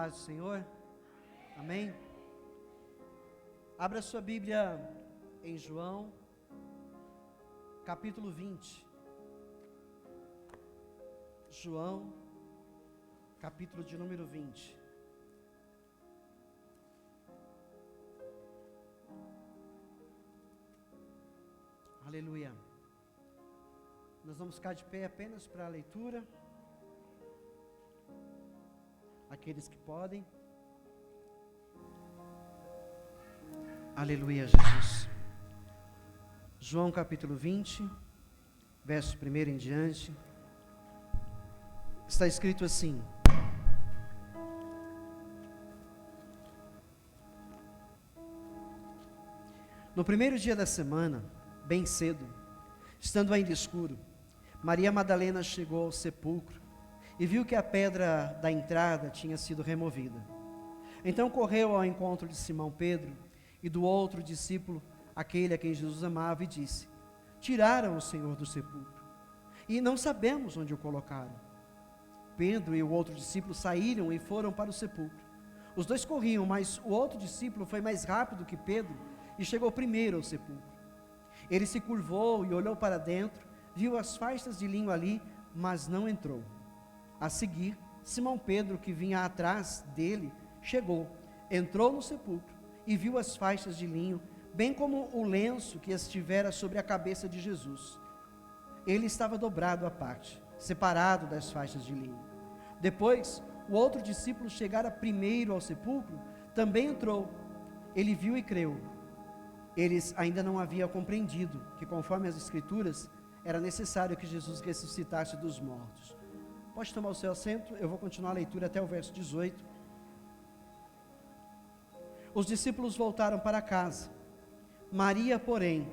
paz do Senhor. Amém? Abra sua Bíblia em João, capítulo 20. João, capítulo de número 20. Aleluia. Nós vamos ficar de pé apenas para a leitura. Aqueles que podem. Aleluia, Jesus. João capítulo 20, verso 1 em diante. Está escrito assim: No primeiro dia da semana, bem cedo, estando ainda escuro, Maria Madalena chegou ao sepulcro e viu que a pedra da entrada tinha sido removida. Então correu ao encontro de Simão Pedro e do outro discípulo, aquele a quem Jesus amava, e disse: Tiraram o Senhor do sepulcro, e não sabemos onde o colocaram. Pedro e o outro discípulo saíram e foram para o sepulcro. Os dois corriam, mas o outro discípulo foi mais rápido que Pedro e chegou primeiro ao sepulcro. Ele se curvou e olhou para dentro, viu as faixas de linho ali, mas não entrou. A seguir, Simão Pedro, que vinha atrás dele, chegou, entrou no sepulcro e viu as faixas de linho, bem como o lenço que estivera sobre a cabeça de Jesus. Ele estava dobrado à parte, separado das faixas de linho. Depois, o outro discípulo chegara primeiro ao sepulcro, também entrou. Ele viu e creu. Eles ainda não haviam compreendido que, conforme as Escrituras, era necessário que Jesus ressuscitasse dos mortos. Pode tomar o seu assento, eu vou continuar a leitura até o verso 18. Os discípulos voltaram para casa. Maria, porém,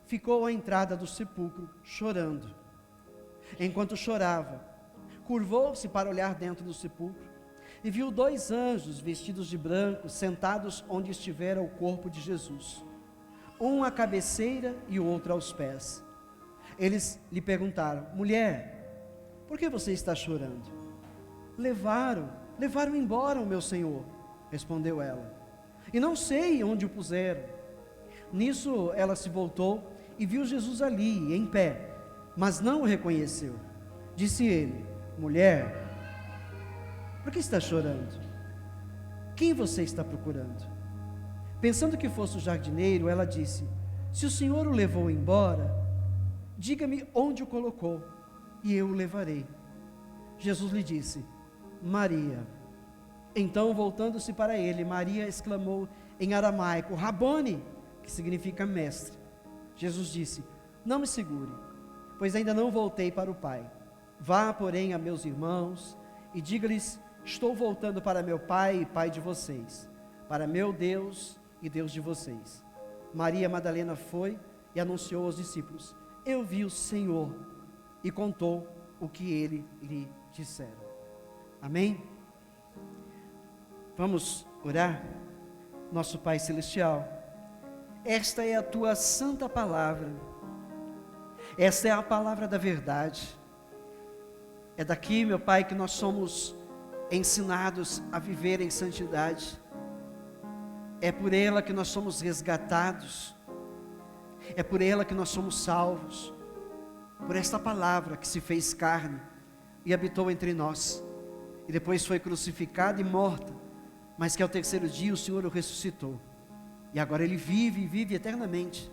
ficou à entrada do sepulcro, chorando. Enquanto chorava, curvou-se para olhar dentro do sepulcro e viu 2 anjos vestidos de branco, sentados onde estivera o corpo de Jesus, um à cabeceira e o outro aos pés. Eles lhe perguntaram: Mulher, por que você está chorando? Levaram embora o meu Senhor, respondeu ela, e não sei onde o puseram. Nisso ela se voltou e viu Jesus ali, em pé, mas não o reconheceu. Disse ele: Mulher, por que está chorando? Quem você está procurando? Pensando que fosse o jardineiro, ela disse: Se o Senhor o levou embora, diga-me onde o colocou, e eu o levarei. Jesus lhe disse: Maria. Então, voltando-se para ele, Maria exclamou em aramaico: Rabone, que significa mestre. Jesus disse: Não me segure, pois ainda não voltei para o Pai. Vá, porém, a meus irmãos e diga-lhes: Estou voltando para meu Pai e Pai de vocês, para meu Deus e Deus de vocês. Maria Madalena foi e anunciou aos discípulos: Eu vi o Senhor, e contou o que ele lhe dissera. Amém? Vamos orar? Nosso Pai Celestial, esta é a Tua santa palavra, esta é a palavra da verdade. É daqui, meu Pai, que nós somos ensinados a viver em santidade. É por ela que nós somos resgatados. É por ela que nós somos salvos. Por esta palavra que se fez carne e habitou entre nós, e depois foi crucificada e morta, mas que ao 3º dia o Senhor o ressuscitou, e agora Ele vive e vive eternamente.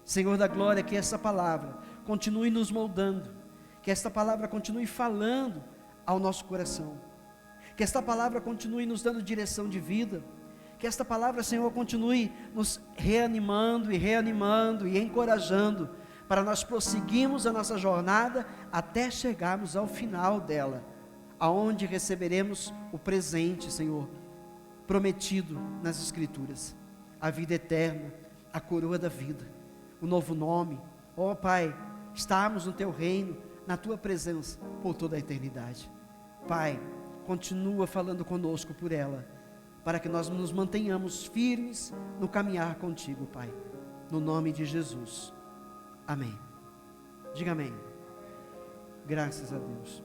Senhor da glória, que essa palavra continue nos moldando, que esta palavra continue falando ao nosso coração, que esta palavra continue nos dando direção de vida, que esta palavra, Senhor, continue nos reanimando e encorajando, para nós prosseguirmos a nossa jornada até chegarmos ao final dela, aonde receberemos o presente, Senhor, prometido nas Escrituras, a vida eterna, a coroa da vida, o novo nome. Ó Pai, estarmos no Teu reino, na Tua presença, por toda a eternidade. Pai, continua falando conosco por ela, para que nós nos mantenhamos firmes no caminhar contigo, Pai, no nome de Jesus. Amém. Diga amém. Graças a Deus.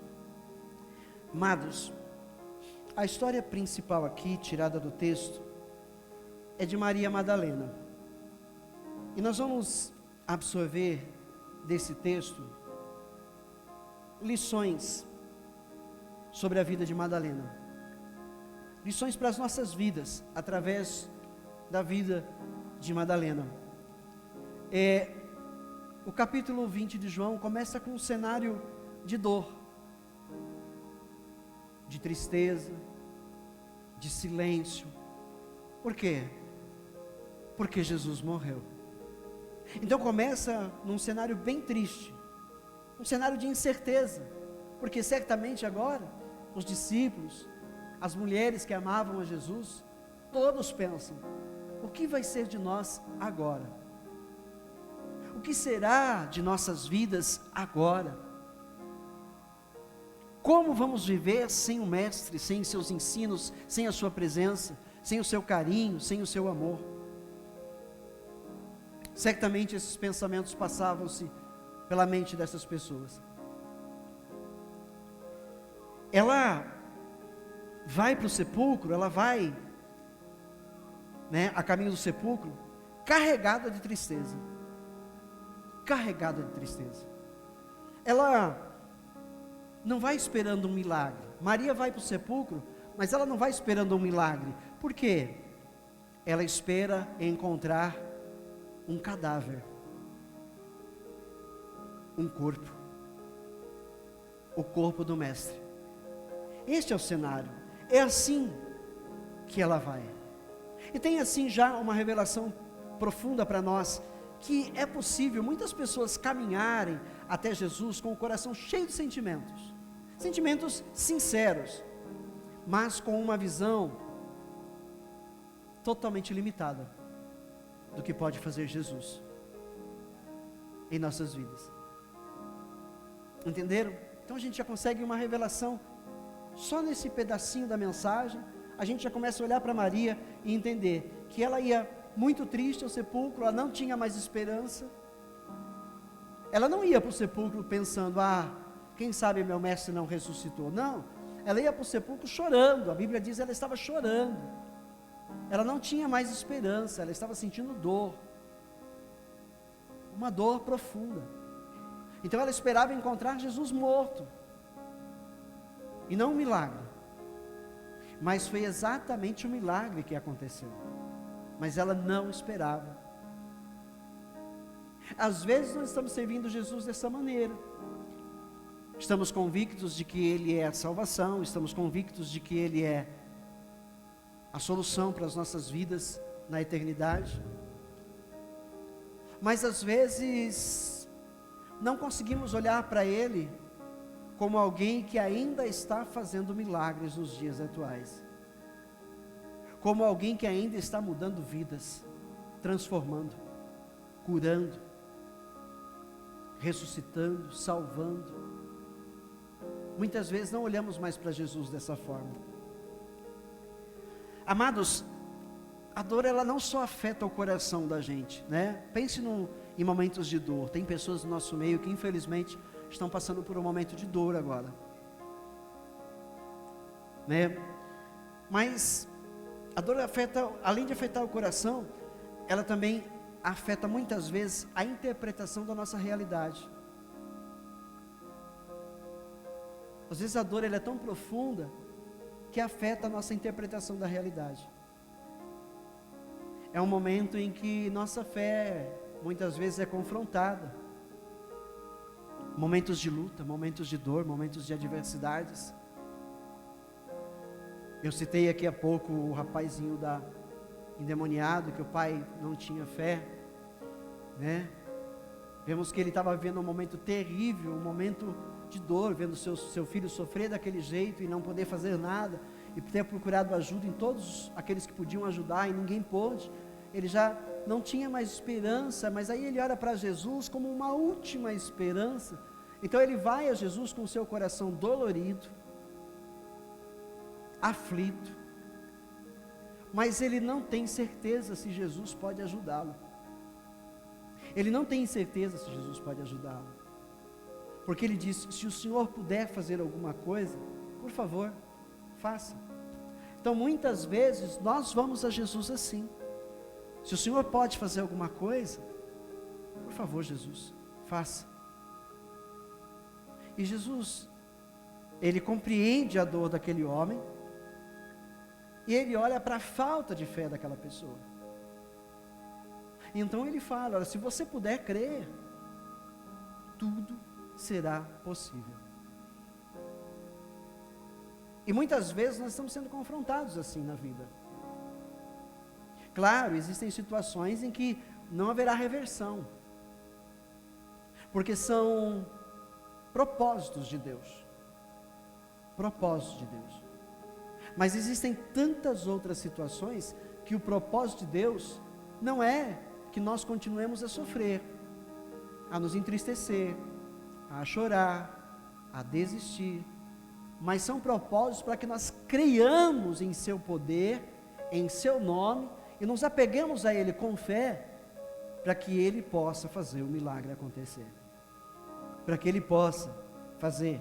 Amados, A história principal aqui, tirada do texto, é de Maria Madalena. E nós vamos absorver desse texto lições sobre a vida de Madalena. Lições para as nossas vidas, através da vida de Madalena. O capítulo 20 de João começa com um cenário de dor, de tristeza, de silêncio. Por quê? Porque Jesus morreu. Então começa num cenário bem triste, um cenário de incerteza, porque certamente agora os discípulos, as mulheres que amavam a Jesus, todos pensam: o que vai ser de nós agora? O que será de nossas vidas agora? Como vamos viver sem o Mestre, sem seus ensinos, sem a sua presença, sem o seu carinho, sem o seu amor? Certamente esses pensamentos passavam-se pela mente dessas pessoas. Ela vai para o sepulcro, ela vai, a caminho do sepulcro, carregada de tristeza. Carregada de tristeza. Ela não vai esperando um milagre. Maria vai para o sepulcro, mas ela não vai esperando um milagre. Por quê? Ela espera encontrar um cadáver, um corpo, o corpo do Mestre. Este é o cenário. É assim que ela vai. E tem assim já uma revelação profunda para nós, que é possível muitas pessoas caminharem até Jesus com o coração cheio de sentimentos, sentimentos sinceros, mas com uma visão totalmente limitada do que pode fazer Jesus em nossas vidas. Entenderam? Então a gente já consegue uma revelação só nesse pedacinho da mensagem. A gente já começa a olhar para Maria e entender que ela ia muito triste ao sepulcro, ela não tinha mais esperança. Ela não ia para o sepulcro pensando: quem sabe meu mestre não ressuscitou. Não, ela ia para o sepulcro chorando. A Bíblia diz que ela estava chorando. Ela não tinha mais esperança, ela estava sentindo dor, uma dor profunda. Então ela esperava encontrar Jesus morto, e não um milagre. Mas foi exatamente o milagre que aconteceu. Mas ela não esperava. Às vezes nós estamos servindo Jesus dessa maneira. Estamos convictos de que Ele é a salvação, estamos convictos de que Ele é a solução para as nossas vidas na eternidade. Mas às vezes não conseguimos olhar para Ele como alguém que ainda está fazendo milagres nos dias atuais, como alguém que ainda está mudando vidas, transformando, curando, ressuscitando, salvando. Muitas vezes não olhamos mais para Jesus dessa forma. Amados, a dor ela não só afeta o coração da gente, Pense em momentos de dor. Tem pessoas no nosso meio que infelizmente estão passando por um momento de dor agora, Mas a dor afeta, além de afetar o coração, ela também afeta muitas vezes a interpretação da nossa realidade. Às vezes a dor ela é tão profunda que afeta a nossa interpretação da realidade. É um momento em que nossa fé muitas vezes é confrontada. Momentos de luta, momentos de dor, momentos de adversidades. Eu citei aqui há pouco o rapazinho endemoniado, que o pai não tinha fé, Vemos que ele estava vivendo um momento terrível, um momento de dor, vendo seu filho sofrer daquele jeito e não poder fazer nada, e ter procurado ajuda em todos aqueles que podiam ajudar e ninguém pôde. Ele já não tinha mais esperança, mas aí ele olha para Jesus como uma última esperança. Então ele vai a Jesus com o seu coração dolorido, aflito, mas ele não tem certeza se Jesus pode ajudá-lo. Ele não tem certeza se Jesus pode ajudá-lo, porque ele diz: se o Senhor puder fazer alguma coisa, por favor, faça. Então muitas vezes nós vamos a Jesus assim: se o Senhor pode fazer alguma coisa, por favor, Jesus, faça. E Jesus, Ele compreende a dor daquele homem, e Ele olha para a falta de fé daquela pessoa. Então Ele fala: olha, se você puder crer, tudo será possível. E muitas vezes nós estamos sendo confrontados assim na vida. Claro, existem situações em que não haverá reversão, porque são propósitos de Deus. Propósitos de Deus. Mas existem tantas outras situações que o propósito de Deus não é que nós continuemos a sofrer, a nos entristecer, a chorar, a desistir, mas são propósitos para que nós creiamos em seu poder, em seu nome, e nos apeguemos a Ele com fé, para que Ele possa fazer o milagre acontecer, para que Ele possa fazer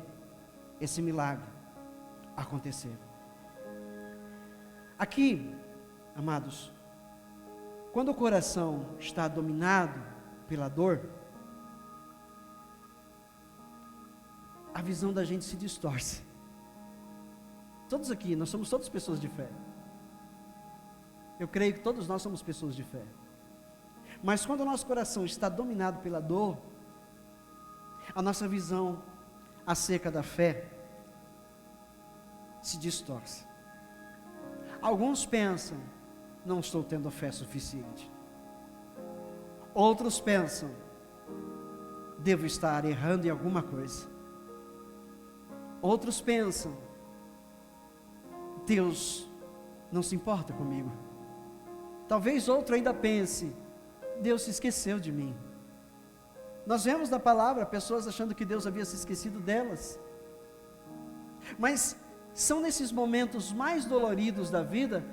esse milagre acontecer. Aqui, amados, quando o coração está dominado pela dor, a visão da gente se distorce. Todos aqui, nós somos todas pessoas de fé. Eu creio que todos nós somos pessoas de fé. Mas quando o nosso coração está dominado pela dor, a nossa visão acerca da fé se distorce. Alguns pensam: não estou tendo fé suficiente. Outros pensam: devo estar errando em alguma coisa. Outros pensam: Deus não se importa comigo. Talvez outro ainda pense: Deus se esqueceu de mim. Nós vemos na palavra pessoas achando que Deus havia se esquecido delas. Mas são nesses momentos mais doloridos da vida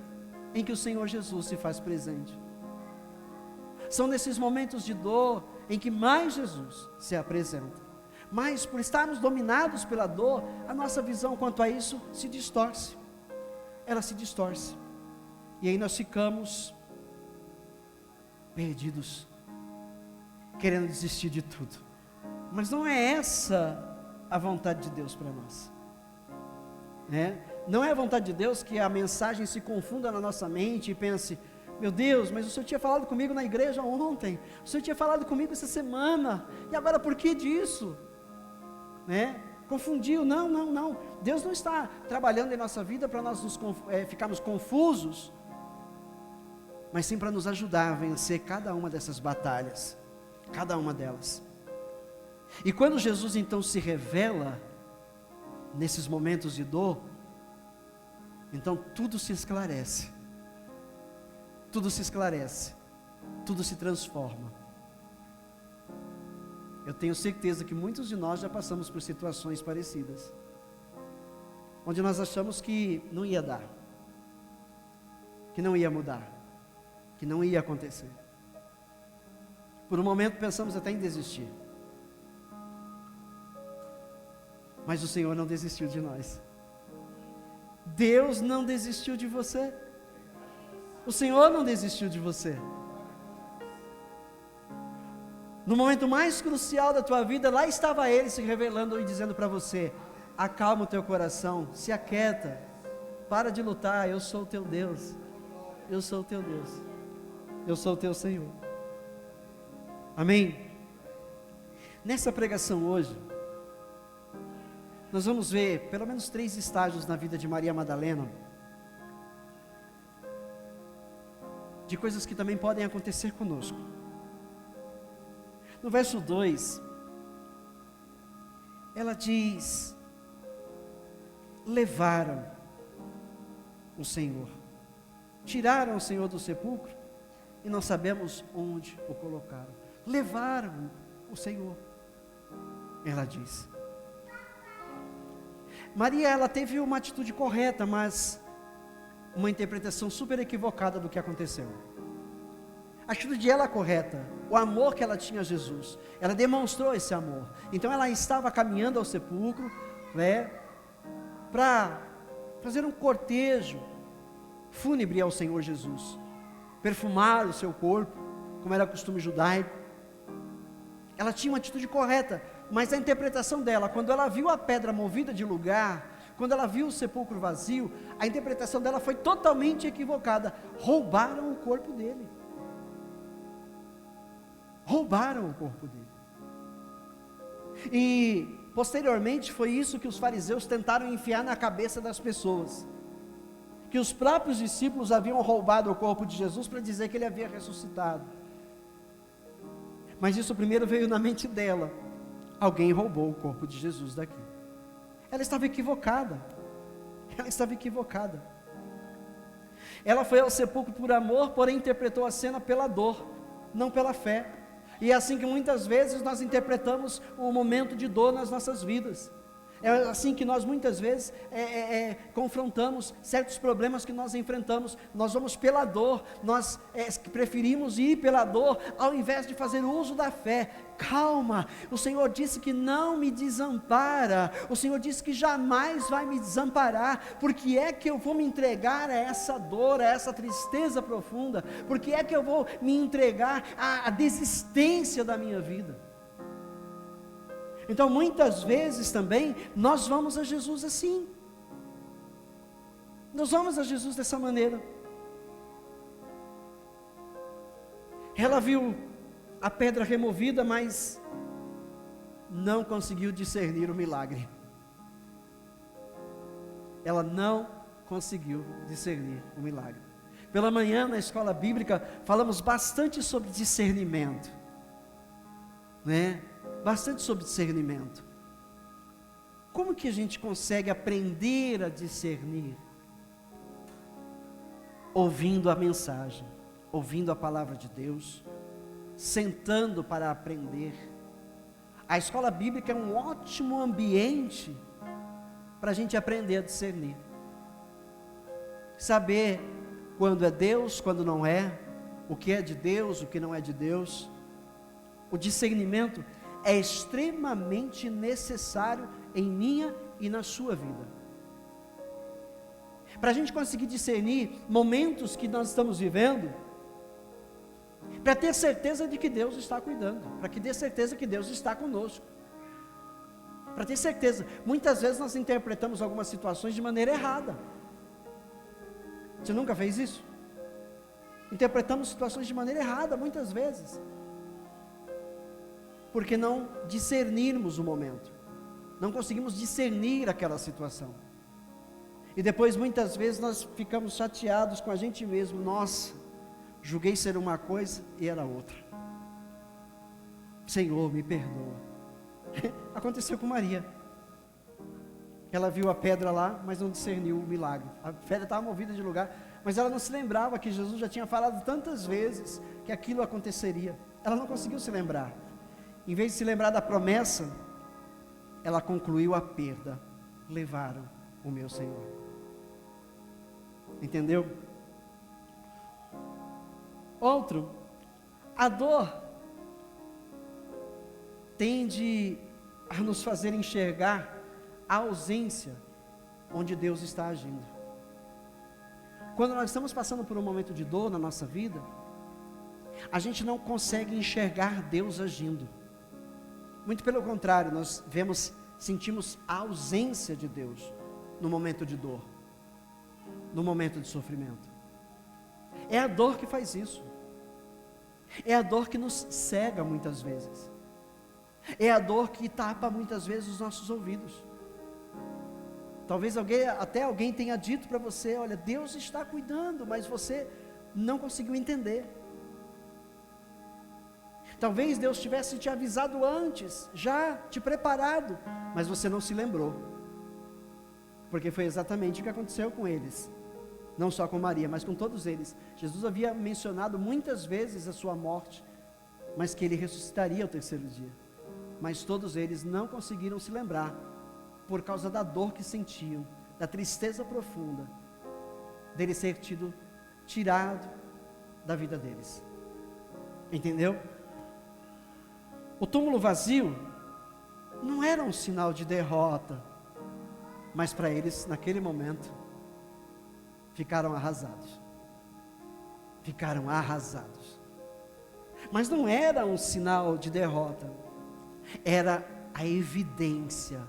em que o Senhor Jesus se faz presente. São nesses momentos de dor em que mais Jesus se apresenta. Mas por estarmos dominados pela dor, a nossa visão quanto a isso se distorce. Ela se distorce. E aí nós ficamos perdidos, querendo desistir de tudo. Mas não é essa a vontade de Deus para nós. Não é a vontade de Deus que a mensagem se confunda na nossa mente e pense: meu Deus, mas o Senhor tinha falado comigo na igreja ontem, o Senhor tinha falado comigo essa semana, e agora por que disso? Confundiu. Não, Deus não está trabalhando em nossa vida para nós ficarmos confusos, mas sim para nos ajudar a vencer cada uma dessas batalhas, cada uma delas. E quando Jesus então se revela nesses momentos de dor, então tudo se esclarece, tudo se transforma. Eu tenho certeza que muitos de nós já passamos por situações parecidas, onde nós achamos que não ia dar, que não ia mudar, que não ia acontecer. Por um momento pensamos até em desistir, mas o Senhor não desistiu de nós. Deus não desistiu de você. O Senhor não desistiu de você. No momento mais crucial da tua vida, lá estava Ele se revelando e dizendo para você: acalma o teu coração, se aquieta, para de lutar, eu sou o teu Deus, eu sou o teu Deus, eu sou o teu Senhor. Amém? Nessa pregação hoje, nós vamos ver pelo menos 3 estágios na vida de Maria Madalena, de coisas que também podem acontecer conosco. No verso 2, ela diz: levaram o Senhor, tiraram o Senhor do sepulcro e não sabemos onde o colocaram. Levaram o Senhor, ela diz. Maria, ela teve uma atitude correta, mas uma interpretação super equivocada do que aconteceu. A atitude dela correta, o amor que ela tinha a Jesus, ela demonstrou esse amor. Então ela estava caminhando ao sepulcro, para fazer um cortejo fúnebre ao Senhor Jesus, perfumar o seu corpo, como era costume judaico. Ela tinha uma atitude correta, mas a interpretação dela, quando ela viu a pedra movida de lugar, quando ela viu o sepulcro vazio, a interpretação dela foi totalmente equivocada. Roubaram o corpo dele. Roubaram o corpo dele. E posteriormente foi isso que os fariseus tentaram enfiar na cabeça das pessoas, que os próprios discípulos haviam roubado o corpo de Jesus para dizer que ele havia ressuscitado. Mas isso primeiro veio na mente dela. Alguém roubou o corpo de Jesus daqui. Ela estava equivocada. Ela estava equivocada. Ela foi ao sepulcro por amor, porém interpretou a cena pela dor, não pela fé. E é assim que muitas vezes nós interpretamos o momento de dor nas nossas vidas. É assim que nós muitas vezes confrontamos certos problemas que nós enfrentamos. Nós vamos pela dor, nós preferimos ir pela dor ao invés de fazer uso da fé. Calma, o Senhor disse que não me desampara, o Senhor disse que jamais vai me desamparar. Por que é que eu vou me entregar a essa dor, a essa tristeza profunda? Por que é que eu vou me entregar à desistência da minha vida? Então muitas vezes também nós vamos a Jesus assim, nós vamos a Jesus dessa maneira. Ela viu a pedra removida, mas não conseguiu discernir o milagre. Ela não conseguiu discernir o milagre. Pela manhã na escola bíblica falamos bastante sobre discernimento, né? Bastante sobre discernimento. Como que a gente consegue aprender a discernir? Ouvindo a mensagem, ouvindo a palavra de Deus, sentando para aprender. A escola bíblica é um ótimo ambiente para a gente aprender a discernir. Saber quando é Deus, quando não é, o que é de Deus, o que não é de Deus. O discernimento é extremamente necessário em minha e na sua vida. Para a gente conseguir discernir momentos que nós estamos vivendo, para ter certeza de que Deus está cuidando, para ter certeza que Deus está conosco, para ter certeza. Muitas vezes nós interpretamos algumas situações de maneira errada. Você nunca fez isso? Interpretamos situações de maneira errada muitas vezes, porque não discernirmos o momento, não conseguimos discernir aquela situação, e depois muitas vezes nós ficamos chateados com a gente mesmo. Nossa, julguei ser uma coisa e era outra. Senhor, me perdoa. Aconteceu com Maria. Ela viu a pedra lá, mas não discerniu o milagre. A pedra estava movida de lugar, mas ela não se lembrava que Jesus já tinha falado tantas vezes que aquilo aconteceria. Ela não conseguiu se lembrar. Em vez de se lembrar da promessa, ela concluiu a perda. Levaram o meu Senhor. Entendeu? Outro, a dor tende a nos fazer enxergar a ausência onde Deus está agindo. Quando nós estamos passando por um momento de dor na nossa vida, a gente não consegue enxergar Deus agindo. Muito pelo contrário, nós sentimos a ausência de Deus no momento de dor, no momento de sofrimento. É a dor que faz isso. É a dor que nos cega muitas vezes. É a dor que tapa muitas vezes os nossos ouvidos. Talvez até alguém tenha dito para você: olha, Deus está cuidando, mas você não conseguiu entender. Talvez Deus tivesse te avisado antes, já te preparado, mas você não se lembrou, porque foi exatamente o que aconteceu com eles, não só com Maria, mas com todos eles. Jesus havia mencionado muitas vezes a sua morte, mas que ele ressuscitaria ao terceiro dia, mas todos eles não conseguiram se lembrar, por causa da dor que sentiam, da tristeza profunda, dele ser tirado da vida deles. Entendeu? O túmulo vazio não era um sinal de derrota, mas para eles, naquele momento, ficaram arrasados. Ficaram arrasados. Mas não era um sinal de derrota, era a evidência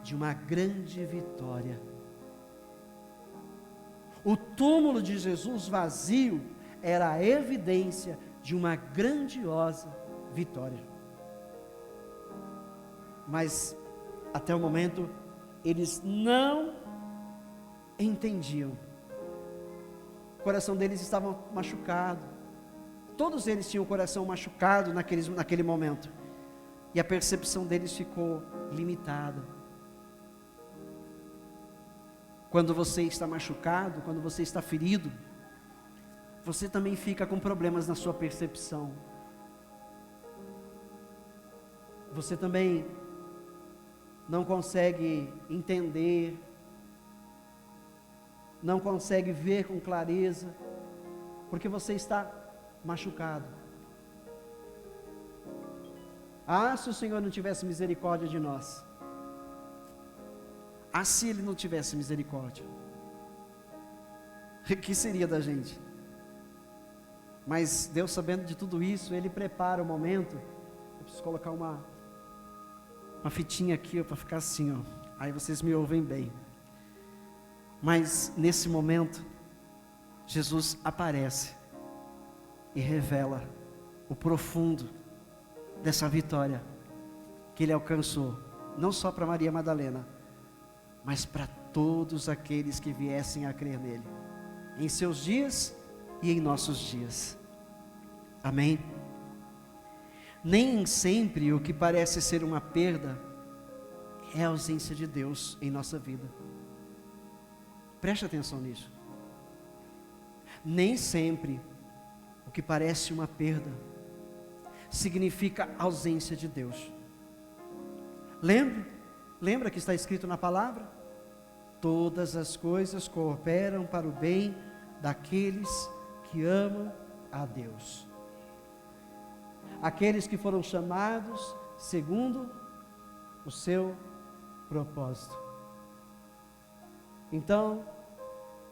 de uma grande vitória. O túmulo de Jesus vazio era a evidência de uma grandiosa vitória. Mas, até o momento, eles não entendiam. O coração deles estava machucado. Todos eles tinham o coração machucado naquele momento. E a percepção deles ficou limitada. Quando você está machucado, quando você está ferido, você também fica com problemas na sua percepção. Você também não consegue entender, não consegue ver com clareza, porque você está machucado. Ah, se o Senhor não tivesse misericórdia de nós. Ah, se Ele não tivesse misericórdia, o que seria da gente? Mas Deus, sabendo de tudo isso, Ele prepara o momento. Eu preciso colocar uma fitinha aqui para ficar assim, ó. Aí vocês me ouvem bem. Mas nesse momento, Jesus aparece e revela o profundo dessa vitória que Ele alcançou, não só para Maria Madalena, mas para todos aqueles que viessem a crer nele, em seus dias e em nossos dias. Amém? Nem sempre o que parece ser uma perda é a ausência de Deus em nossa vida. Preste atenção nisso. Nem sempre o que parece uma perda significa ausência de Deus. Lembra que está escrito na palavra? Todas as coisas cooperam para o bem daqueles que amam a Deus. Aqueles que foram chamados segundo o seu propósito. Então,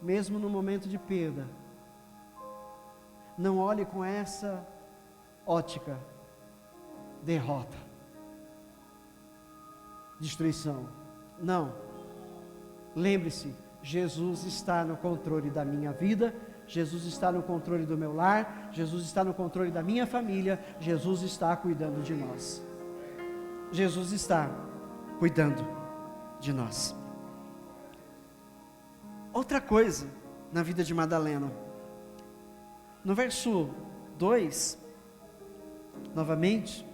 mesmo no momento de perda, não olhe com essa ótica: derrota, destruição. Não. Lembre-se, Jesus está no controle da minha vida, Jesus está no controle do meu lar, Jesus está no controle da minha família, Jesus está cuidando de nós. Jesus está cuidando de nós. Outra coisa na vida de Madalena, no verso 2, novamente,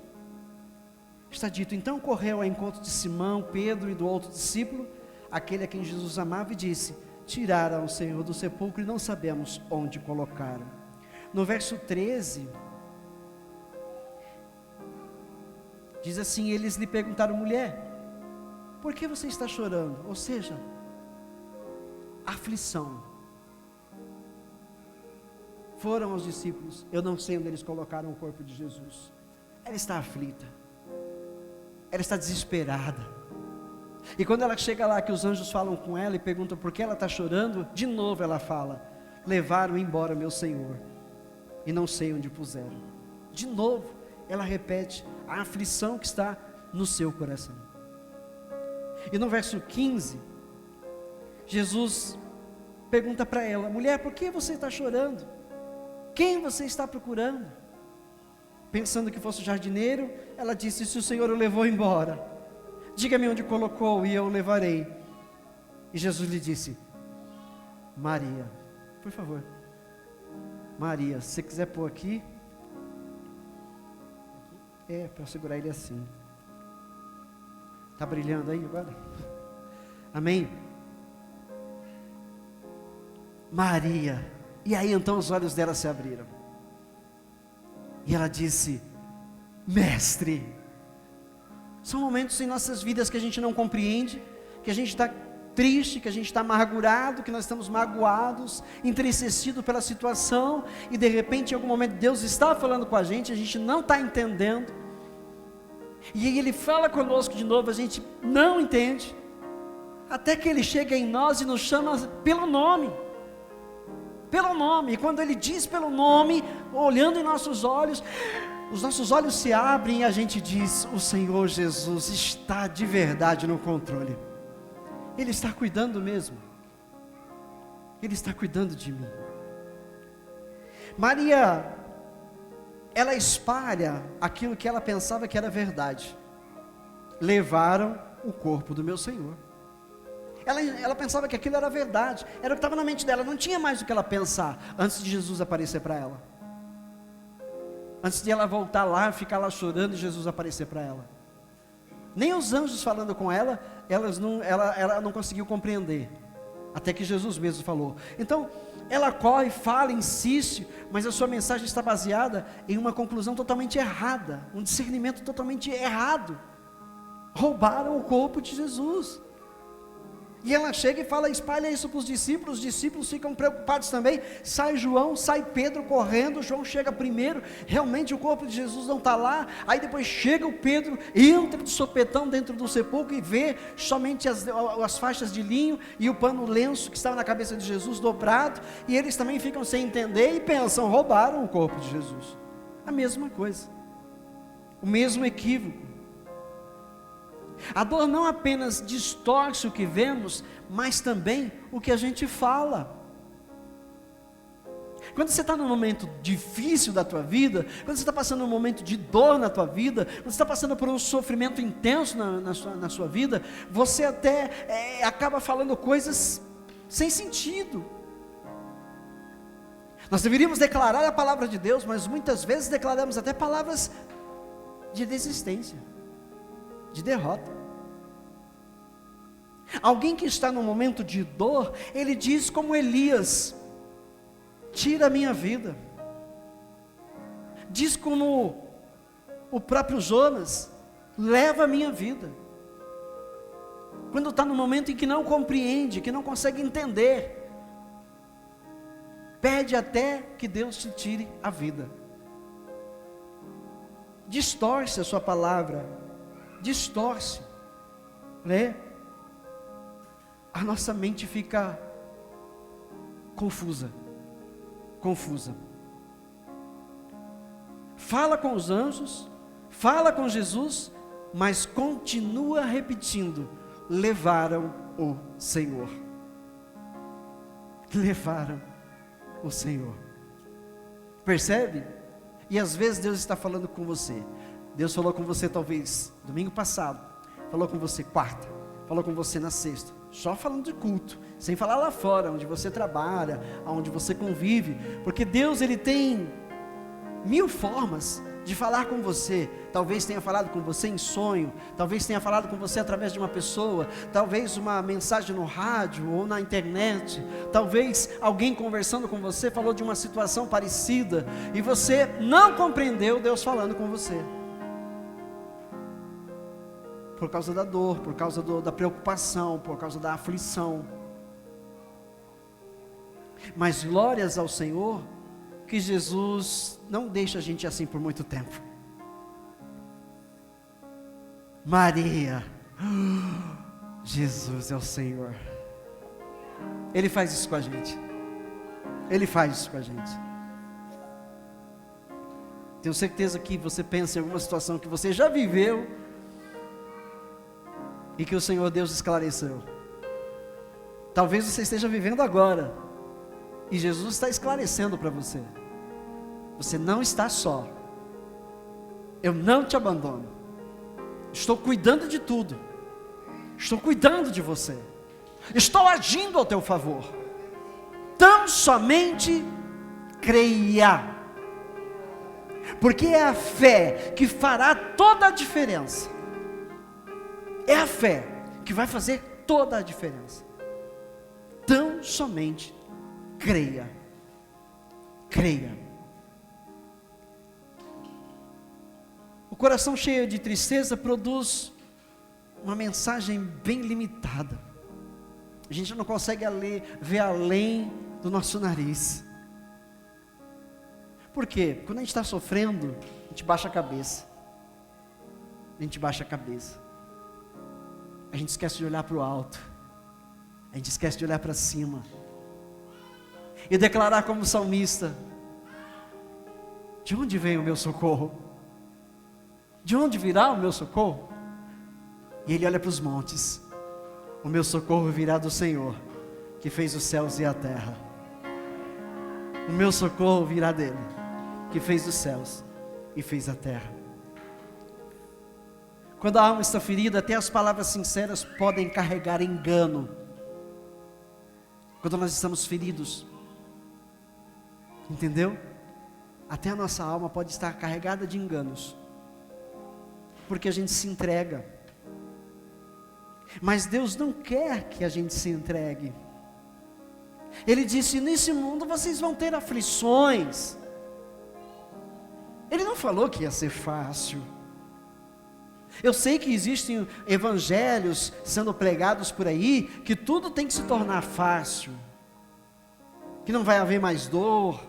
está dito: então correu ao encontro de Simão, Pedro e do outro discípulo, aquele a quem Jesus amava, e disse: tiraram o Senhor do sepulcro e não sabemos onde colocaram. No verso 13, diz assim: eles lhe perguntaram: mulher, por que você está chorando? Ou seja, aflição. Foram aos discípulos: eu não sei onde eles colocaram o corpo de Jesus. Ela está aflita, ela está desesperada. E quando ela chega lá, que os anjos falam com ela e perguntam por que ela está chorando, de novo ela fala: levaram embora meu Senhor e não sei onde puseram. De novo ela repete a aflição que está no seu coração. E no verso 15, Jesus pergunta para ela: mulher, por que você está chorando? Quem você está procurando? Pensando que fosse o jardineiro, ela disse: se o Senhor o levou embora, diga-me onde colocou e eu o levarei. E Jesus lhe disse: Maria. Por favor, Maria. Se você quiser pôr aqui, para eu segurar ele assim. Está brilhando aí agora? Amém? Maria. E aí então os olhos dela se abriram, e ela disse: mestre. São momentos em nossas vidas que a gente não compreende, que a gente está triste, que a gente está amargurado, que nós estamos magoados, entristecidos pela situação, e de repente em algum momento Deus está falando com a gente não está entendendo, e aí Ele fala conosco de novo, a gente não entende, até que Ele chega em nós e nos chama pelo nome. pelo nome, e quando Ele diz pelo nome, olhando em nossos olhos, os nossos olhos se abrem e a gente diz: o Senhor Jesus está de verdade no controle, Ele está cuidando mesmo, Ele está cuidando de mim. Maria, ela espalha aquilo que ela pensava que era verdade. Levaram o corpo do meu Senhor. Ela pensava que aquilo era verdade, era o que estava na mente dela, não tinha mais o que ela pensar, antes de Jesus aparecer para ela. Antes de ela voltar lá, ficar lá chorando e Jesus aparecer para ela. Nem os anjos falando com ela, ela não conseguiu compreender. Até que Jesus mesmo falou. Então, ela corre, fala, insiste, mas a sua mensagem está baseada em uma conclusão totalmente errada, um discernimento totalmente errado. Roubaram o corpo de Jesus. E ela chega e fala, espalha isso para os discípulos ficam preocupados também. Sai João, sai Pedro correndo, João chega primeiro, realmente o corpo de Jesus não está lá. Aí depois chega o Pedro, entra de sopetão dentro do sepulcro e vê somente as faixas de linho e o pano lenço que estava na cabeça de Jesus dobrado, e eles também ficam sem entender e pensam, roubaram o corpo de Jesus. A mesma coisa, o mesmo equívoco. A dor não apenas distorce o que vemos, mas também o que a gente fala. Quando você está num momento difícil da tua vida, quando você está passando um momento de dor na tua vida, quando você está passando por um sofrimento intenso na sua vida, você até acaba falando coisas sem sentido. Nós deveríamos declarar a palavra de Deus, mas muitas vezes declaramos até palavras de desistência, de derrota. Alguém que está num momento de dor, ele diz como Elias: tira a minha vida. Diz como o próprio Jonas: leva a minha vida. Quando está num momento em que não compreende, que não consegue entender, pede até que Deus te tire a vida. Distorce a sua palavra, distorce, né? A nossa mente fica confusa. Fala com os anjos, fala com Jesus, mas continua repetindo: levaram o Senhor. Levaram o Senhor. Percebe? E às vezes Deus está falando com você. Deus falou com você talvez domingo passado, falou com você quarta, falou com você na sexta, só falando de culto, sem falar lá fora, onde você trabalha, onde você convive, porque Deus, Ele tem 1000 formas de falar com você. Talvez tenha falado com você em sonho, talvez tenha falado com você através de uma pessoa, talvez uma mensagem no rádio ou na internet, talvez alguém conversando com você falou de uma situação parecida, e você não compreendeu Deus falando com você, por causa da dor, por causa da preocupação, por causa da aflição. Mas glórias ao Senhor, que Jesus não deixa a gente assim por muito tempo. Maria, Jesus é o Senhor. Ele faz isso com a gente. Ele faz isso com a gente. Tenho certeza que você pensa em alguma situação que você já viveu e que o Senhor Deus esclareceu. Talvez você esteja vivendo agora e Jesus está esclarecendo para você: você não está só, eu não te abandono, estou cuidando de tudo, estou cuidando de você, estou agindo ao teu favor, tão somente creia, porque é a fé que fará toda a diferença. É a fé que vai fazer toda a diferença. Tão somente creia. Creia. O coração cheio de tristeza produz uma mensagem bem limitada. A gente não consegue ver além do nosso nariz. Por quê? Quando a gente está sofrendo, a gente baixa a cabeça. A gente baixa a cabeça. A gente esquece de olhar para o alto. A gente esquece de olhar para cima. e declarar como salmista: de onde vem o meu socorro? De onde virá o meu socorro? E ele olha para os montes: o meu socorro virá do Senhor, que fez os céus e a terra. O meu socorro virá dele, que fez os céus e fez a terra. Quando a alma está ferida, até as palavras sinceras podem carregar engano. Quando nós estamos feridos, entendeu? Até a nossa alma pode estar carregada de enganos, porque a gente se entrega. Mas Deus não quer que a gente se entregue. Ele disse: nesse mundo vocês vão ter aflições. Ele não falou que ia ser fácil. Eu sei que existem evangelhos sendo pregados por aí, que tudo tem que se tornar fácil, que não vai haver mais dor,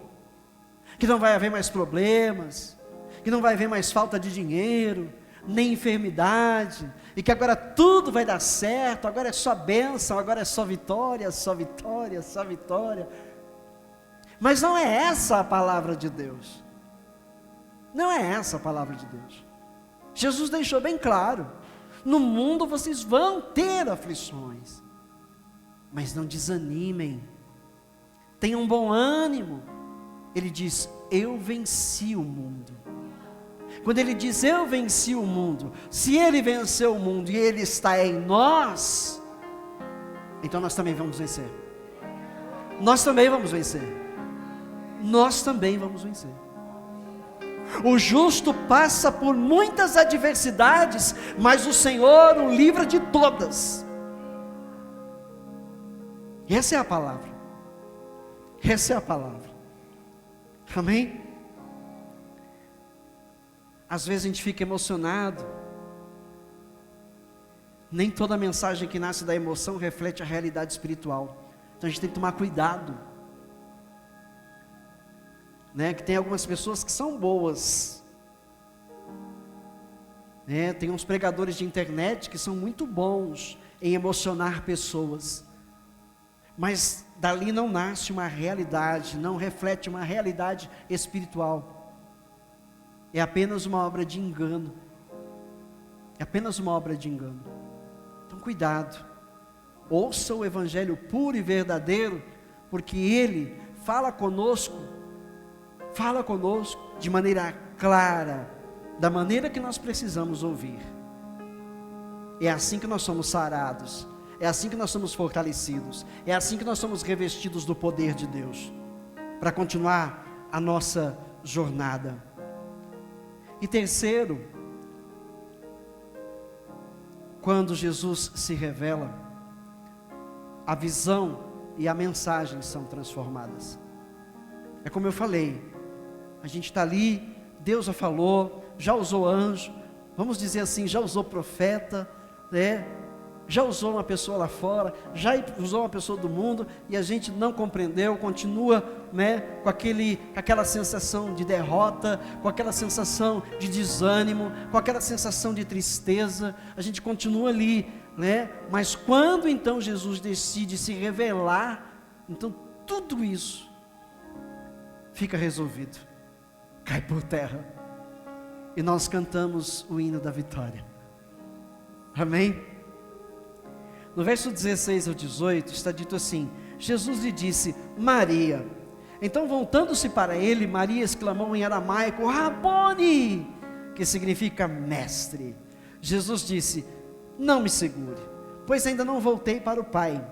que não vai haver mais problemas, que não vai haver mais falta de dinheiro, nem enfermidade, e que agora tudo vai dar certo, agora é só bênção, agora é só vitória, só vitória, só vitória. Mas não é essa a palavra de Deus. Não é essa a palavra de Deus. Jesus deixou bem claro: no mundo vocês vão ter aflições, mas não desanimem, tenham bom ânimo. Ele diz: eu venci o mundo. Quando ele diz eu venci o mundo, se ele venceu o mundo e ele está em nós, então nós também vamos vencer. Nós também vamos vencer. Nós também vamos vencer. O justo passa por muitas adversidades, mas o Senhor o livra de todas. Essa é a palavra. Essa é a palavra. Amém? Às vezes a gente fica emocionado. Nem toda mensagem que nasce da emoção reflete a realidade espiritual. Então a gente tem que tomar cuidado. Que tem algumas pessoas que são boas. Tem uns pregadores de internet que são muito bons em emocionar pessoas. Mas dali não nasce uma realidade, não reflete uma realidade espiritual. É apenas uma obra de engano. É apenas uma obra de engano. Então cuidado. Ouça o evangelho puro e verdadeiro, porque ele fala conosco de maneira clara, da maneira que nós precisamos ouvir. É assim que nós somos sarados, é assim que nós somos fortalecidos, é assim que nós somos revestidos do poder de Deus, para continuar a nossa jornada. E terceiro, quando Jesus se revela, a visão e a mensagem são transformadas. É como eu falei, a gente está ali, Deus já falou, já usou anjo, vamos dizer assim, já usou profeta, já usou uma pessoa lá fora, já usou uma pessoa do mundo, e a gente não compreendeu, continua com aquela sensação de derrota, com aquela sensação de desânimo, com aquela sensação de tristeza, a gente continua ali, mas quando então Jesus decide se revelar, então tudo isso fica resolvido, cai por terra, e nós cantamos o hino da vitória. Amém? No verso 16 ao 18 está dito assim: Jesus lhe disse: Maria. Então, voltando-se para ele, Maria exclamou em aramaico: Rabone, que significa mestre. Jesus disse: não me segure, pois ainda não voltei para o Pai.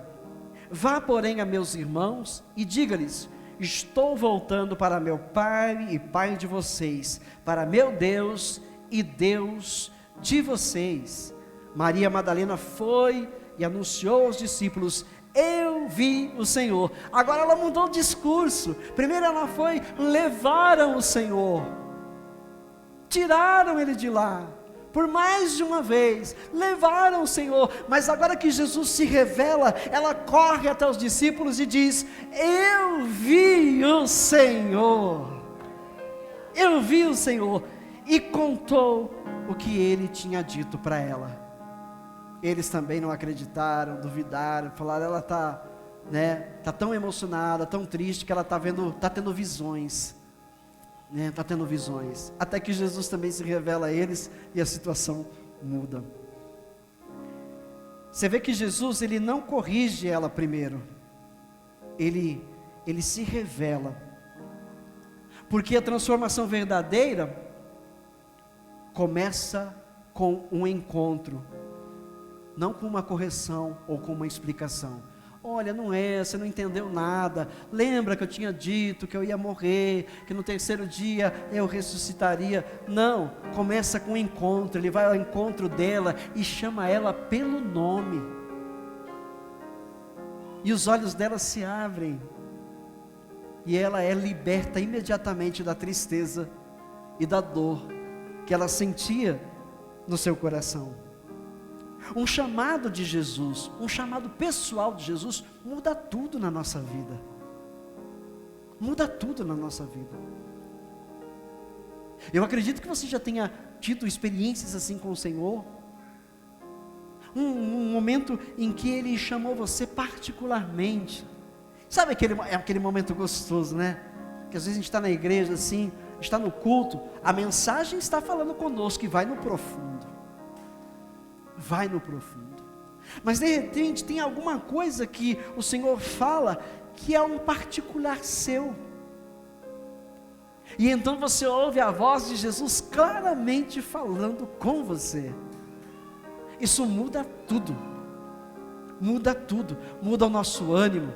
Vá, porém, a meus irmãos e diga-lhes: estou voltando para meu Pai e Pai de vocês, para meu Deus e Deus de vocês. Maria Madalena foi e anunciou aos discípulos: eu vi o Senhor. Agora ela mudou o discurso. Primeiro ela foi: levaram o Senhor, tiraram ele de lá, por mais de uma vez, levaram o Senhor. Mas agora que Jesus se revela, ela corre até os discípulos e diz: eu vi o Senhor, eu vi o Senhor, e contou o que ele tinha dito para ela. Eles também não acreditaram, duvidaram, falaram: ela está né? Tá tão emocionada, tão triste que ela tá tendo visões, né? Tá tendo visões. Até que Jesus também se revela a eles e a situação muda. Você vê que Jesus, ele não corrige ela primeiro. Ele se revela. Porque a transformação verdadeira começa com um encontro, não com uma correção ou com uma explicação. Olha, você não entendeu nada. Lembra que eu tinha dito que eu ia morrer, que no terceiro dia eu ressuscitaria? Não, começa com um encontro. Ele vai ao encontro dela e chama ela pelo nome. E os olhos dela se abrem. E ela é liberta imediatamente da tristeza e da dor que ela sentia no seu coração. Um chamado de Jesus, um chamado pessoal de Jesus, muda tudo na nossa vida. Muda tudo na nossa vida. Eu acredito que você já tenha tido experiências assim com o Senhor. Um momento em que Ele chamou você particularmente. Sabe aquele momento gostoso, né? Que às vezes a gente está na igreja assim, está no culto, a mensagem está falando conosco e vai no profundo. Vai no profundo. Mas de repente tem alguma coisa que o Senhor fala que é um particular seu. E então você ouve a voz de Jesus claramente falando com você. Isso muda tudo. Muda tudo. Muda o nosso ânimo.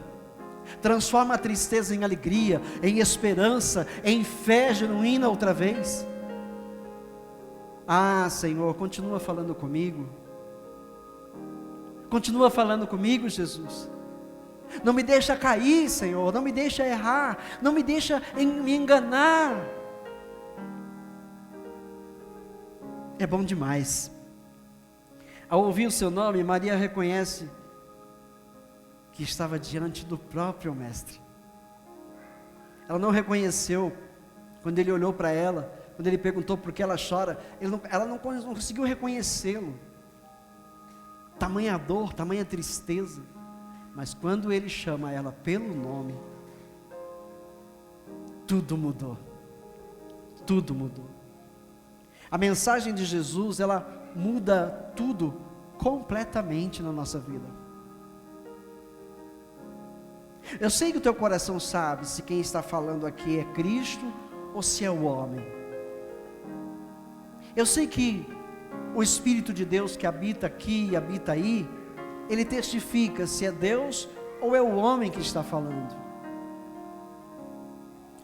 Transforma a tristeza em alegria, em esperança, em fé genuína outra vez. Ah, Senhor, continua falando comigo. Continua falando comigo, Jesus. Não me deixa cair, Senhor. Não me deixa errar. Não me deixa me enganar. É bom demais. Ao ouvir o seu nome, Maria reconhece que estava diante do próprio Mestre. Ela não reconheceu quando ele olhou para ela, quando ele perguntou por que ela chora. Ela não conseguiu reconhecê-lo. Tamanha dor, tamanha tristeza. Mas quando ele chama ela pelo nome, tudo mudou. Tudo mudou. A mensagem de Jesus, ela muda tudo completamente na nossa vida. Eu sei que o teu coração sabe se quem está falando aqui é Cristo ou se é o homem. Eu sei que o Espírito de Deus que habita aqui e habita aí, ele testifica se é Deus ou é o homem que está falando.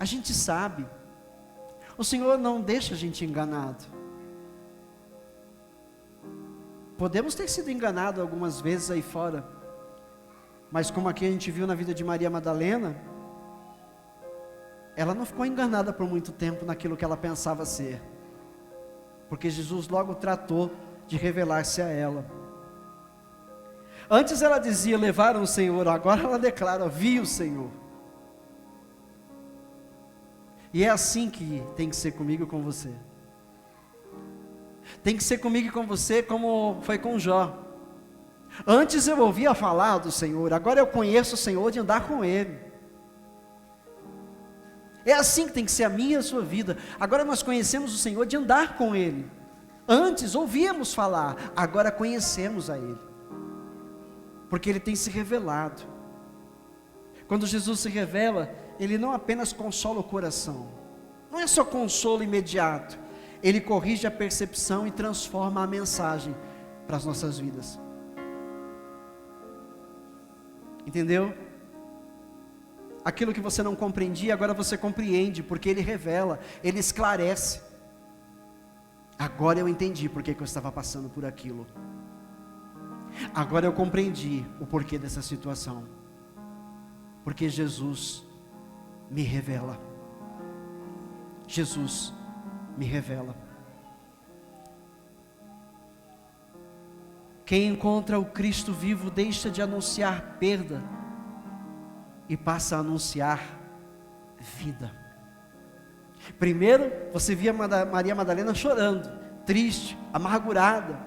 A gente sabe. O Senhor não deixa a gente enganado. Podemos ter sido enganados algumas vezes aí fora, mas como aqui a gente viu na vida de Maria Madalena, ela não ficou enganada por muito tempo naquilo que ela pensava ser, porque Jesus logo tratou de revelar-se a ela. Antes ela dizia, levaram o Senhor, agora ela declara, vi o Senhor. E é assim que tem que ser comigo e com você. Tem que ser comigo e com você como foi com Jó. Antes eu ouvia falar do Senhor, agora eu conheço o Senhor de andar com Ele. É assim que tem que ser a minha e a sua vida. Agora nós conhecemos o Senhor de andar com Ele. Antes ouvíamos falar, agora conhecemos a Ele. Porque Ele tem se revelado. Quando Jesus se revela, Ele não apenas consola o coração. Não é só consolo imediato. Ele corrige a percepção e transforma a mensagem para as nossas vidas. Entendeu? Aquilo que você não compreendia, agora você compreende, porque Ele revela, Ele esclarece. Agora eu entendi porque que eu estava passando por aquilo. Agora eu compreendi o porquê dessa situação. Porque Jesus me revela. Jesus me revela. Quem encontra o Cristo vivo deixa de anunciar perda e passa a anunciar vida. Primeiro, você via Maria Madalena chorando, triste, amargurada,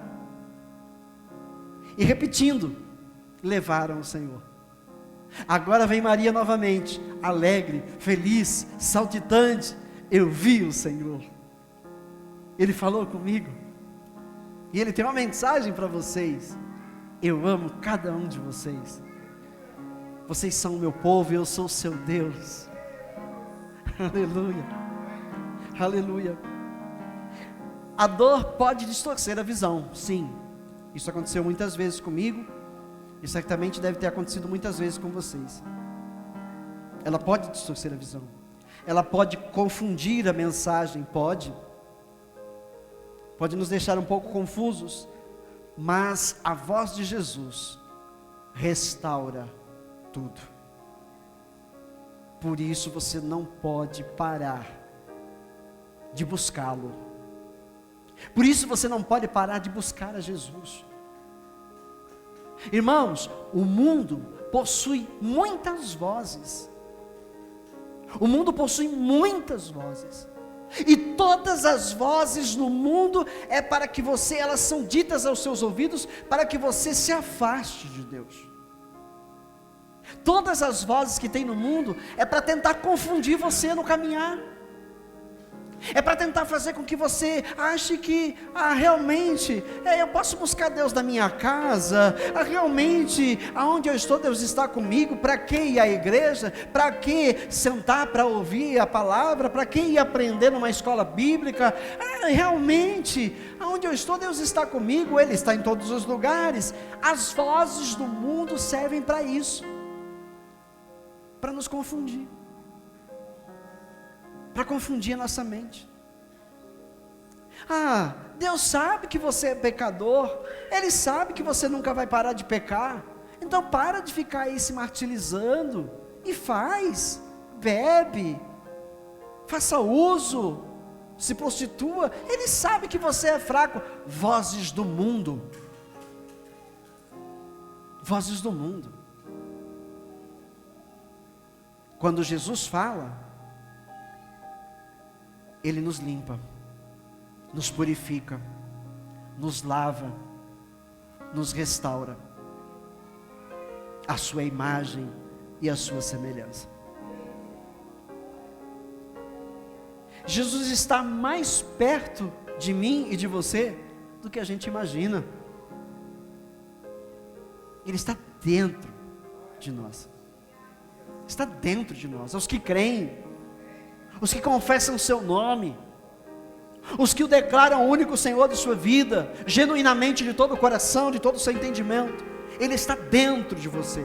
e repetindo, levaram o Senhor. Agora vem Maria novamente, alegre, feliz, saltitante. Eu vi o Senhor. Ele falou comigo. E Ele tem uma mensagem para vocês. Eu amo cada um de vocês. Vocês são o meu povo e eu sou o seu Deus. Aleluia. Aleluia. A dor pode distorcer a visão, sim. Isso aconteceu muitas vezes comigo. E certamente deve ter acontecido muitas vezes com vocês. Ela pode distorcer a visão. Ela pode confundir a mensagem, pode nos deixar um pouco confusos, mas a voz de Jesus restaura tudo. Por isso você não pode parar de buscá-lo. Por isso você não pode parar de buscar a Jesus. Irmãos, o mundo possui muitas vozes. O mundo possui muitas vozes. E todas as vozes no mundo é para que você, elas são ditas aos seus ouvidos para que você se afaste de Deus. Todas as vozes que tem no mundo é para tentar confundir você no caminhar. É para tentar fazer com que você ache que, realmente, eu posso buscar Deus na minha casa, realmente, aonde eu estou, Deus está comigo. Para que ir à igreja? Para que sentar para ouvir a palavra? Para que ir aprender numa escola bíblica? Realmente, aonde eu estou, Deus está comigo, Ele está em todos os lugares. As vozes do mundo servem para isso, para nos confundir, para confundir a nossa mente. Deus sabe que você é pecador, Ele sabe que você nunca vai parar de pecar, então para de ficar aí se martirizando, e bebe, faça uso, se prostitua. Ele sabe que você é fraco. Vozes do mundo, vozes do mundo. Quando Jesus fala, Ele nos limpa, nos purifica, nos lava, nos restaura a sua imagem e a sua semelhança. Jesus está mais perto de mim e de você do que a gente imagina. Ele está dentro de nós. Está dentro de nós. Os que creem, os que confessam o seu nome, os que o declaram o único Senhor de sua vida, genuinamente, de todo o coração, de todo o seu entendimento. Ele está dentro de você,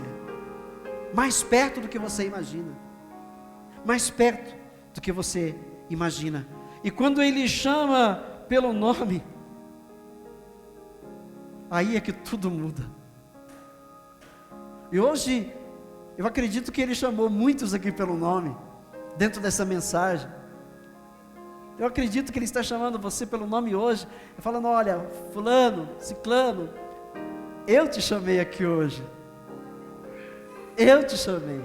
mais perto do que você imagina, mais perto do que você imagina. E quando Ele chama pelo nome, aí é que tudo muda. E hoje, eu acredito que Ele chamou muitos aqui pelo nome, dentro dessa mensagem. Eu acredito que Ele está chamando você pelo nome hoje, falando: olha, fulano, ciclano, eu te chamei aqui hoje, eu te chamei,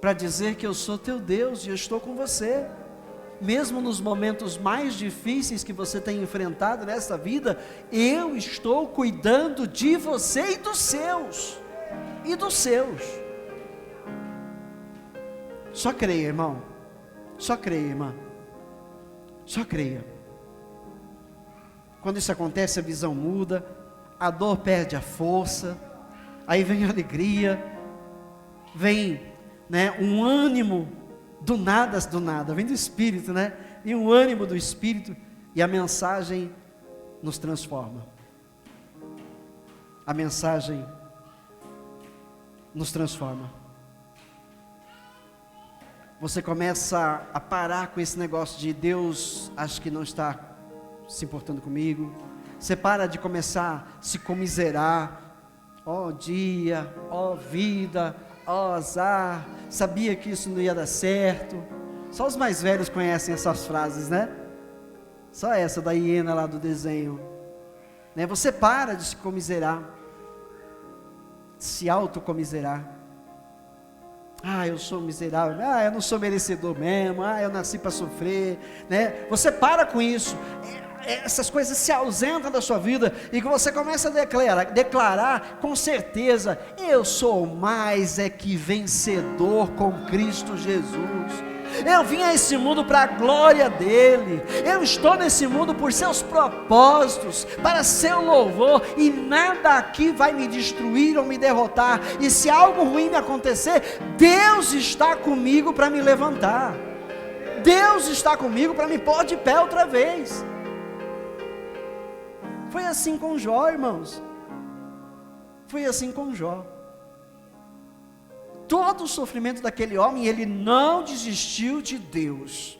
para dizer que eu sou teu Deus e eu estou com você, mesmo nos momentos mais difíceis que você tem enfrentado nessa vida, eu estou cuidando de você e dos seus, Só creia, irmão, só creia, irmã, só creia. Quando isso acontece, a visão muda, a dor perde a força, aí vem a alegria, vem, um ânimo do nada, vem do Espírito, e um ânimo do Espírito, e a mensagem nos transforma. A mensagem nos transforma. Você começa a parar com esse negócio de Deus, acho que não está se importando comigo. Você para de começar a se comiserar. Ó dia, ó vida, ó azar, sabia que isso não ia dar certo. Só os mais velhos conhecem essas frases, Só essa da hiena lá do desenho. Você para de se comiserar, se autocomiserar. Eu sou miserável, eu não sou merecedor mesmo, eu nasci para sofrer, Você para com isso. essas coisas se ausentam da sua vida, e que você começa a declarar com certeza: eu sou mais que vencedor com Cristo Jesus. Eu vim a esse mundo para a glória dele, eu estou nesse mundo por seus propósitos, para seu louvor, e nada aqui vai me destruir ou me derrotar. E se algo ruim me acontecer, Deus está comigo para me levantar, Deus está comigo para me pôr de pé outra vez. Foi assim com Jó, irmãos, foi assim com Jó. Todo o sofrimento daquele homem, ele não desistiu de Deus,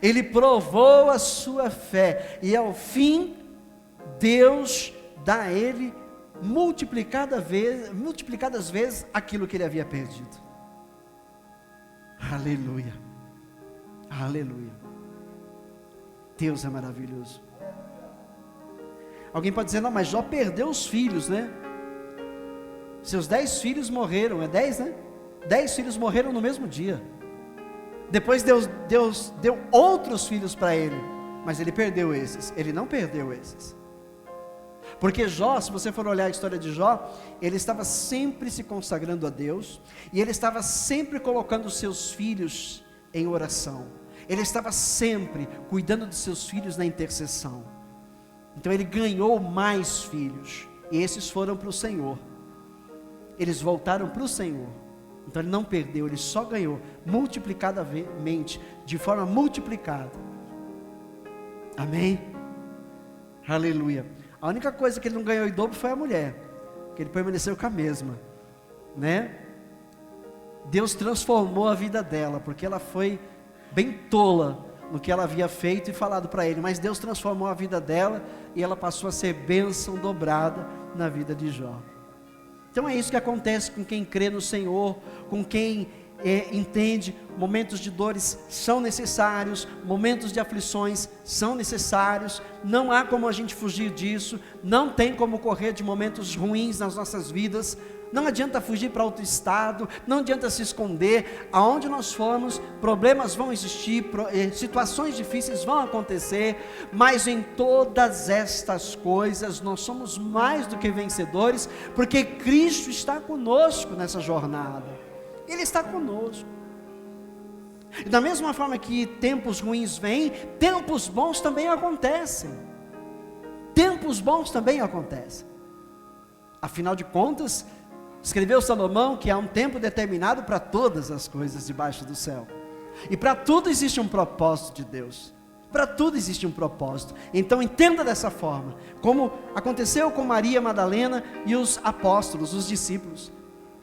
ele provou a sua fé, e ao fim, Deus dá a ele multiplicadas vezes aquilo que ele havia perdido. Aleluia, aleluia, Deus é maravilhoso. Alguém pode dizer: não, mas Jó perdeu os filhos, né? Seus 10 filhos morreram, é 10, né? 10 filhos morreram no mesmo dia. Depois Deus deu outros filhos para ele, mas ele perdeu esses. Ele não perdeu esses, porque Jó, se você for olhar a história de Jó, ele estava sempre se consagrando a Deus, e ele estava sempre colocando os seus filhos em oração, ele estava sempre cuidando de seus filhos na intercessão. Então ele ganhou mais filhos, e esses foram para o Senhor. Eles voltaram para o Senhor. Então ele não perdeu, ele só ganhou multiplicadamente, de forma multiplicada. Amém? Aleluia. A única coisa que ele não ganhou em dobro foi a mulher, que ele permaneceu com a mesma, né? Deus transformou a vida dela, porque ela foi bem tola no que ela havia feito e falado para ele, mas Deus transformou a vida dela, e ela passou a ser bênção dobrada na vida de Jó. Então é isso que acontece com quem crê no Senhor, com quem entende. Momentos de dores são necessários, momentos de aflições são necessários, não há como a gente fugir disso, não tem como correr de momentos ruins nas nossas vidas, não adianta fugir para outro estado, não adianta se esconder. Aonde nós formos, problemas vão existir, situações difíceis vão acontecer, mas em todas estas coisas nós somos mais do que vencedores, porque Cristo está conosco nessa jornada, Ele está conosco. E da mesma forma que tempos ruins vêm, tempos bons também acontecem, tempos bons também acontecem. Afinal de contas, escreveu Salomão que há um tempo determinado para todas as coisas debaixo do céu, e para tudo existe um propósito de Deus, para tudo existe um propósito. Então entenda dessa forma, como aconteceu com Maria Madalena e os apóstolos, os discípulos.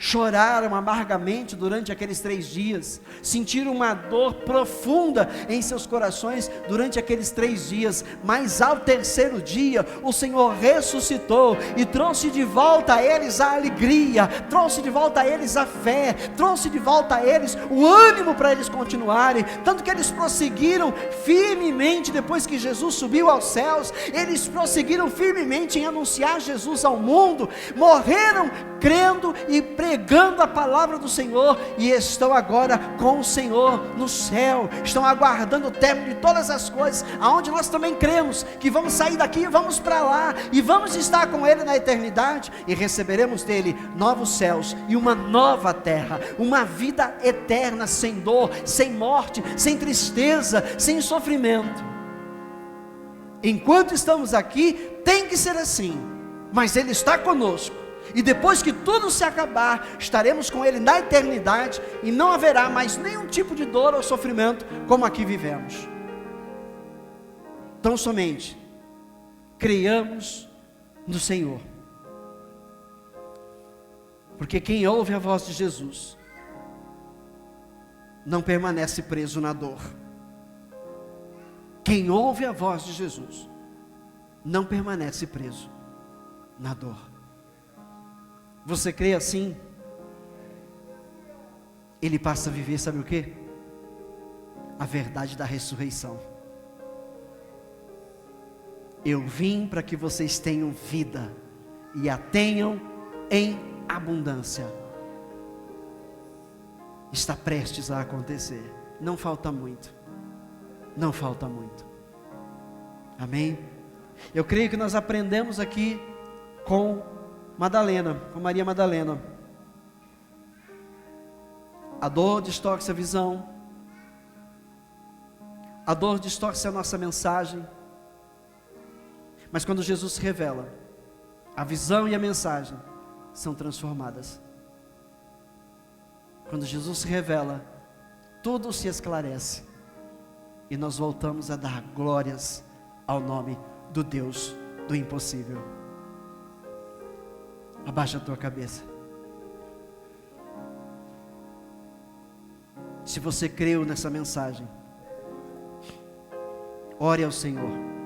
Choraram amargamente durante aqueles 3 dias, sentiram uma dor profunda em seus corações durante aqueles 3 dias, mas ao terceiro dia, o Senhor ressuscitou, e trouxe de volta a eles a alegria, trouxe de volta a eles a fé, trouxe de volta a eles o ânimo para eles continuarem, tanto que eles prosseguiram firmemente. Depois que Jesus subiu aos céus, eles prosseguiram firmemente em anunciar Jesus ao mundo, morreram crendo e pregando a palavra do Senhor, e estão agora com o Senhor no céu, estão aguardando o término de todas as coisas, aonde nós também cremos que vamos sair daqui e vamos para lá, e vamos estar com Ele na eternidade, e receberemos dele novos céus e uma nova terra, uma vida eterna, sem dor, sem morte, sem tristeza, sem sofrimento. Enquanto estamos aqui, tem que ser assim, mas Ele está conosco, e depois que tudo se acabar, estaremos com Ele na eternidade, e não haverá mais nenhum tipo de dor ou sofrimento como aqui vivemos. Então somente creiamos no Senhor, porque quem ouve a voz de Jesus não permanece preso na dor. Quem ouve a voz de Jesus não permanece preso na dor. Você crê assim? Ele passa a viver, sabe o que? A verdade da ressurreição. Eu vim para que vocês tenham vida, e a tenham em abundância. Está prestes a acontecer, não falta muito, não falta muito. Amém? Eu creio que nós aprendemos aqui com Madalena, com Maria Madalena. A dor distorce a visão, a dor distorce a nossa mensagem, mas quando Jesus se revela, a visão e a mensagem são transformadas. Quando Jesus se revela, tudo se esclarece, e nós voltamos a dar glórias ao nome do Deus do impossível. Abaixa a tua cabeça. Se você creu nessa mensagem, ore ao Senhor.